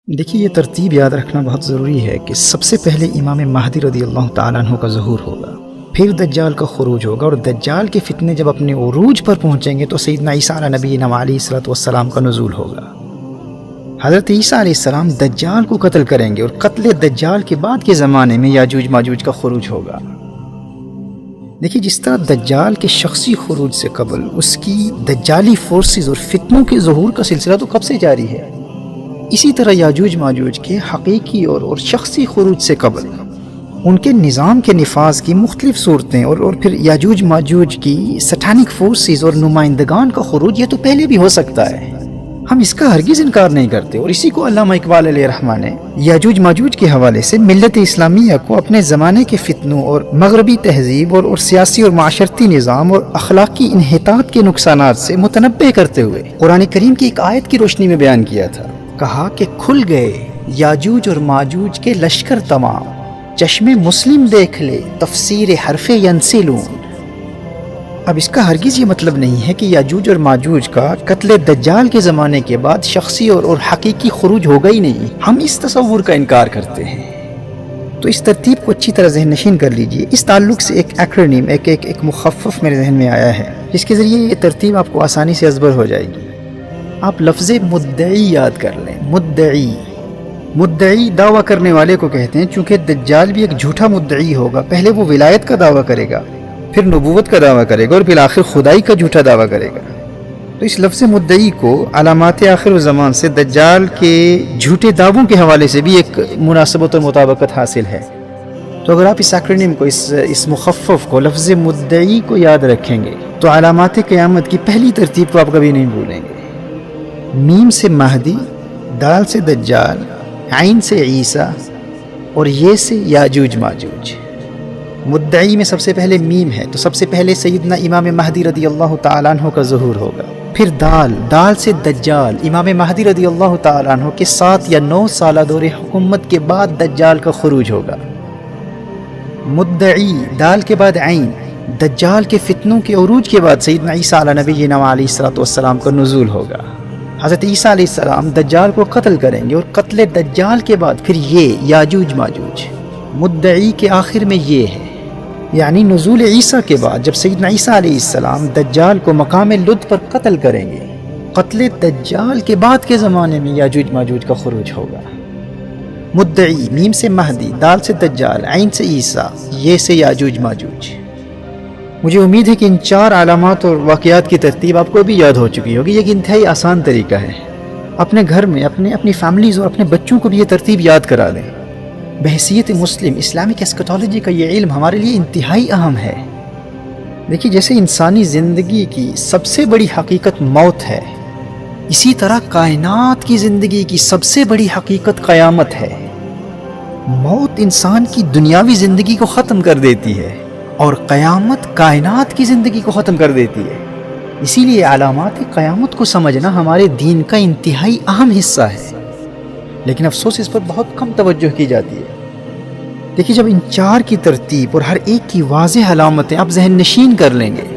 دیکھیے، یہ ترتیب یاد رکھنا بہت ضروری ہے کہ سب سے پہلے امام مہدی رضی اللہ تعالیٰ عنہ کا ظہور ہوگا، پھر دجال کا خروج ہوگا، اور دجال کے فتنے جب اپنے عروج پر پہنچیں گے تو سیدنا عیسیٰ علیہ نبینا علیہ الصلوۃ والسلام کا نزول ہوگا۔ حضرت عیسیٰ علیہ السلام دجال کو قتل کریں گے، اور قتل دجال کے بعد کے زمانے میں یاجوج ماجوج کا خروج ہوگا۔ دیکھیے، جس طرح دجال کے شخصی خروج سے قبل اس کی دجالی فورسز اور فتنوں کے ظہور کا سلسلہ تو کب سے جاری ہے، اسی طرح یاجوج ماجوج کے حقیقی اور شخصی خروج سے قبل ان کے نظام کے نفاذ کی مختلف صورتیں اور پھر یاجوج ماجوج کی سٹانک فورسز اور نمائندگان کا خروج، یہ تو پہلے بھی ہو سکتا ہے، ہم اس کا ہرگز انکار نہیں کرتے۔ اور اسی کو علامہ اقبال علیہ الرحمہ نے یاجوج ماجوج کے حوالے سے ملت اسلامیہ کو اپنے زمانے کے فتنوں اور مغربی تہذیب اور سیاسی اور معاشرتی نظام اور اخلاقی انحطاط کے نقصانات سے متنبہ کرتے ہوئے قرآن کریم کی ایک آیت کی روشنی میں بیان کیا تھا۔ کہا کہ کھل گئے یاجوج اور ماجوج کے لشکر تمام، چشم مسلم دیکھ لے تفسیر حرف ینسلون۔ اب اس کا ہرگز یہ مطلب نہیں ہے کہ یاجوج اور ماجوج کا قتل دجال کے زمانے کے بعد شخصی اور حقیقی خروج ہوگا ہی نہیں، ہم اس تصور کا انکار کرتے ہیں۔ تو اس ترتیب کو اچھی طرح ذہن نشین کر لیجئے۔ اس تعلق سے ایک ایکرونیم، ایک مخفف میرے ذہن میں آیا ہے، جس کے ذریعے یہ ترتیب آپ کو آسانی سے ازبر ہو جائے گی۔ آپ لفظ مدعی یاد کر لیں۔ مدعی دعویٰ کرنے والے کو کہتے ہیں، چونکہ دجال بھی ایک جھوٹا مدعی ہوگا، پہلے وہ ولایت کا دعویٰ کرے گا، پھر نبوت کا دعویٰ کرے گا، اور بالآخر خدائی کا جھوٹا دعویٰ کرے گا۔ تو اس لفظ مدعی کو علامات آخر الزمان سے دجال کے جھوٹے دعووں کے حوالے سے بھی ایک مناسبت اور مطابقت حاصل ہے۔ تو اگر آپ اس ایکرونیم کو، اس مخفف کو، لفظ مدعی کو یاد رکھیں گے تو علامات قیامت کی پہلی ترتیب کو آپ کبھی نہیں بھولیں گے۔ میم سے مہدی، دال سے دجال، عین سے عیسیٰ، اور یہ سے یاجوج ماجوج۔ مدعی میں سب سے پہلے میم ہے، تو سب سے پہلے سیدنا امام مہدی رضی اللہ تعالیٰ عنہ کا ظہور ہوگا۔ پھر دال سے دجال، امام مہدی رضی اللہ تعالیٰ عنہ کے 7 یا 9 سالہ دور حکومت کے بعد دجال کا خروج ہوگا۔ مدعی، دال کے بعد عین، دجال کے فتنوں کے عروج کے بعد سیدنا عیسیٰ علیہ نبینا علیہ الصلوۃ والسلام کا نزول ہوگا۔ حضرت عیسیٰ علیہ السلام دجال کو قتل کریں گے، اور قتل دجال کے بعد پھر یہ یاجوج ماجوج۔ مدعی کے آخر میں یہ ہے، یعنی نزول عیسیٰ کے بعد جب سیدنا عیسیٰ علیہ السلام دجال کو مقام لد پر قتل کریں گے، قتل دجال کے بعد کے زمانے میں یاجوج ماجوج کا خروج ہوگا۔ مدعی، میم سے مہدی، دال سے دجال، عین سے عیسیٰ، یہ سے یاجوج ماجوج۔ مجھے امید ہے کہ ان 4 علامات اور واقعات کی ترتیب آپ کو بھی یاد ہو چکی ہوگی۔ یہ ایک انتہائی آسان طریقہ ہے، اپنے گھر میں اپنی فیملیز اور اپنے بچوں کو بھی یہ ترتیب یاد کرا دیں۔ بحیثیت مسلم اسلامک ایسکٹالوجی کا یہ علم ہمارے لیے انتہائی اہم ہے۔ دیکھیے، جیسے انسانی زندگی کی سب سے بڑی حقیقت موت ہے، اسی طرح کائنات کی زندگی کی سب سے بڑی حقیقت قیامت ہے۔ موت انسان کی دنیاوی زندگی کو ختم کر دیتی ہے، اور قیامت کائنات کی زندگی کو ختم کر دیتی ہے۔ اسی لیے علامات قیامت کو سمجھنا ہمارے دین کا انتہائی اہم حصہ ہے، لیکن افسوس اس پر بہت کم توجہ کی جاتی ہے۔ دیکھیے، جب ان 4 کی ترتیب اور ہر ایک کی واضح علامتیں آپ ذہن نشین کر لیں گے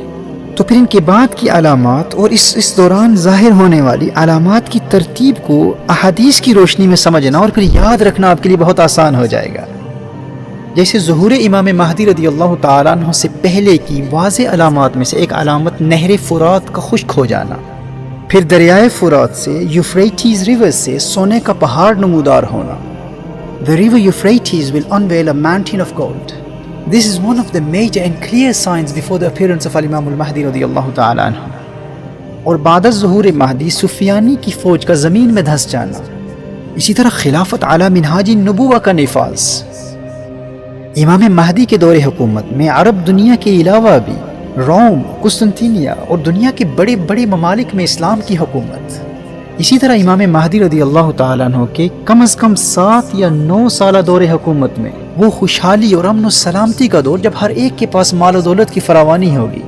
تو پھر ان کے بعد کی علامات اور اس دوران ظاہر ہونے والی علامات کی ترتیب کو احادیث کی روشنی میں سمجھنا اور پھر یاد رکھنا آپ کے لیے بہت آسان ہو جائے گا۔ جیسے ظہور امام مہدی رضی اللہ تعالیٰ عنہ سے پہلے کی واضح علامات میں سے ایک علامت نہر فرات کا خشک ہو جانا، پھر دریائے فرات سے یوفریٹیز ریور سے سونے کا پہاڑ نمودار ہونا۔ The river Euphrates will unveil a mountain of gold. This is one of the major and clear signs before the appearance of Imam al-Mahdi رضی اللہ تعالیٰ عنہ۔ اور بعد از ظہور مہدی سفیانی کی فوج کا زمین میں دھس جانا، اسی طرح خلافت علی منہاج النبوہ کا نفاذ۔ امام مہدی کے دور حکومت میں عرب دنیا کے علاوہ بھی روم، قسطنطینیہ اور دنیا کے بڑے بڑے ممالک میں اسلام کی حکومت۔ اسی طرح امام مہدی رضی اللہ تعالیٰ عنہ کے کم از کم 7 یا 9 سالہ دور حکومت میں وہ خوشحالی اور امن و سلامتی کا دور جب ہر ایک کے پاس مال و دولت کی فراوانی ہوگی،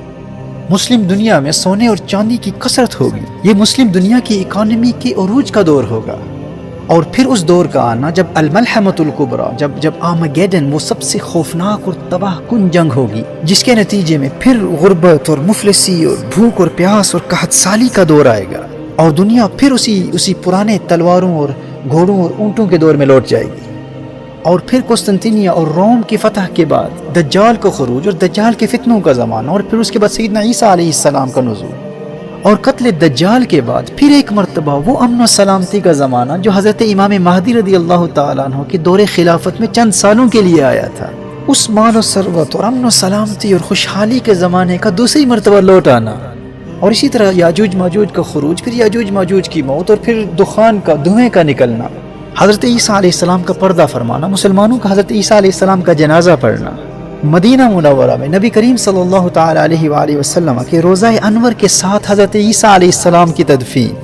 مسلم دنیا میں سونے اور چاندی کی کثرت ہوگی، یہ مسلم دنیا کی اکانومی کے عروج کا دور ہوگا۔ اور پھر اس دور کا آنا جب الملحمۃ الکبریٰ، جب آرمگیڈن، وہ سب سے خوفناک اور تباہ کن جنگ ہوگی، جس کے نتیجے میں پھر غربت اور مفلسی اور بھوک اور پیاس اور قحط سالی کا دور آئے گا، اور دنیا پھر اسی پرانے تلواروں اور گھوڑوں اور اونٹوں کے دور میں لوٹ جائے گی، اور پھر قسطنطنیہ اور روم کی فتح کے بعد دجال کو خروج اور دجال کے فتنوں کا زمانہ، اور پھر اس کے بعد سیدنا عیسیٰ علیہ السلام کا نزول، اور قتل دجال کے بعد پھر ایک مرتبہ وہ امن و سلامتی کا زمانہ جو حضرت امام مہدی رضی اللہ تعالیٰ عنہ کے دور خلافت میں چند سالوں کے لیے آیا تھا۔ اس مال و ثروت اور امن و سلامتی اور خوشحالی کے زمانے کا دوسری مرتبہ لوٹ آنا، اور اسی طرح یاجوج ماجوج کا خروج، پھر یاجوج ماجوج کی موت، اور پھر دخان کا، دھوئیں کا نکلنا، حضرت عیسیٰ علیہ السلام کا پردہ فرمانا، مسلمانوں کا حضرت عیسیٰ علیہ السلام کا جنازہ پڑھنا، مدینہ منورہ میں نبی کریم صلی اللہ تعالی علیہ وآلہ وسلم کے روضہ انور کے ساتھ حضرت عیسیٰ علیہ السلام کی تدفین،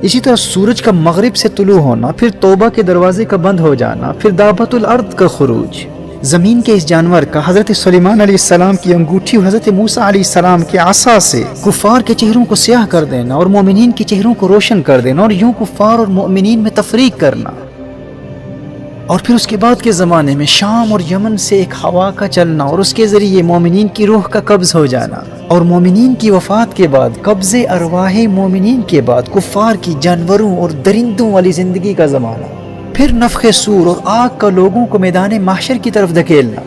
اسی طرح سورج کا مغرب سے طلوع ہونا، پھر توبہ کے دروازے کا بند ہو جانا، پھر دابۃ الارض کا خروج، زمین کے اس جانور کا، حضرت سلیمان علیہ السلام کی انگوٹھی اور حضرت موسیٰ علیہ السلام کے عصا سے کفار کے چہروں کو سیاہ کر دینا اور مومنین کے چہروں کو روشن کر دینا، اور یوں کفار اور مومنین میں تفریق کرنا، اور پھر اس کے بعد کے زمانے میں شام اور یمن سے ایک ہوا کا چلنا اور اس کے ذریعے مومنین کی روح کا قبض ہو جانا، اور مومنین کی وفات کے بعد قبض ارواح مومنین کے بعد کفار کی جانوروں اور درندوں والی زندگی کا زمانہ، پھر نفخ صور اور آگ کا لوگوں کو میدان محشر کی طرف دھکیلنا،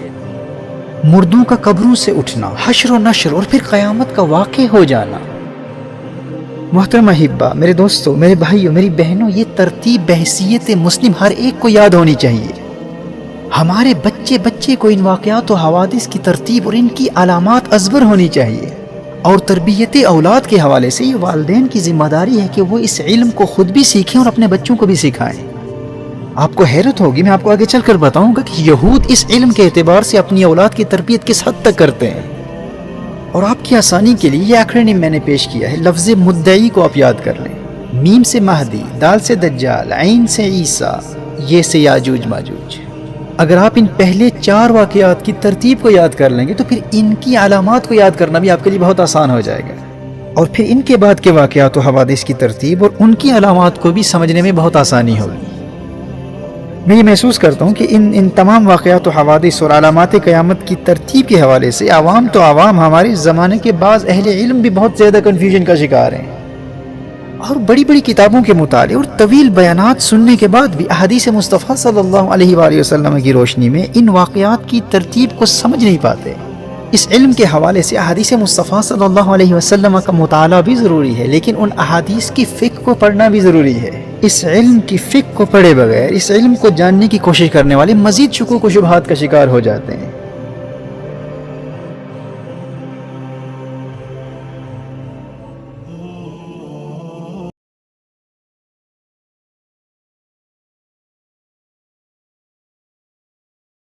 مردوں کا قبروں سے اٹھنا، حشر و نشر، اور پھر قیامت کا واقع ہو جانا۔ محترم احبہ، میرے دوستوں، میرے بھائیوں، میری بہنوں، یہ ترتیب بحیثیت مسلم ہر ایک کو یاد ہونی چاہیے۔ ہمارے بچے کو ان واقعات و حوادث کی ترتیب اور ان کی علامات ازبر ہونی چاہیے، اور تربیت اولاد کے حوالے سے یہ والدین کی ذمہ داری ہے کہ وہ اس علم کو خود بھی سیکھیں اور اپنے بچوں کو بھی سکھائیں۔ آپ کو حیرت ہوگی، میں آپ کو آگے چل کر بتاؤں گا کہ یہود اس علم کے اعتبار سے اپنی اولاد کی تربیت کس حد تک کرتے ہیں، اور آپ کی آسانی کے لیے یہ ایکرونیم میں نے پیش کیا ہے۔ لفظ مدعی کو آپ یاد کر لیں، میم سے مہدی، دال سے دجال، عین سے عیسیٰ، یہ سے یاجوج ماجوج۔ اگر آپ ان پہلے 4 واقعات کی ترتیب کو یاد کر لیں گے تو پھر ان کی علامات کو یاد کرنا بھی آپ کے لیے بہت آسان ہو جائے گا، اور پھر ان کے بعد کے واقعات و حوادث کی ترتیب اور ان کی علامات کو بھی سمجھنے میں بہت آسانی ہوگی۔ میں یہ محسوس کرتا ہوں کہ ان تمام واقعات و حوادث اور علامات قیامت کی ترتیب کے حوالے سے عوام تو عوام، ہمارے زمانے کے بعض اہل علم بھی بہت زیادہ کنفیوژن کا شکار ہیں، اور بڑی بڑی کتابوں کے مطالعے اور طویل بیانات سننے کے بعد بھی احادیث مصطفیٰ صلی اللہ علیہ وآلہ وسلم کی روشنی میں ان واقعات کی ترتیب کو سمجھ نہیں پاتے۔ اس علم کے حوالے سے احادیث مصطفیٰ صلی اللہ علیہ وسلم کا مطالعہ بھی ضروری ہے، لیکن ان احادیث کی فقہ کو پڑھنا بھی ضروری ہے۔ اس علم کی فقہ کو پڑھے بغیر اس علم کو جاننے کی کوشش کرنے والے مزید شکوک و شبہات کا شکار ہو جاتے ہیں۔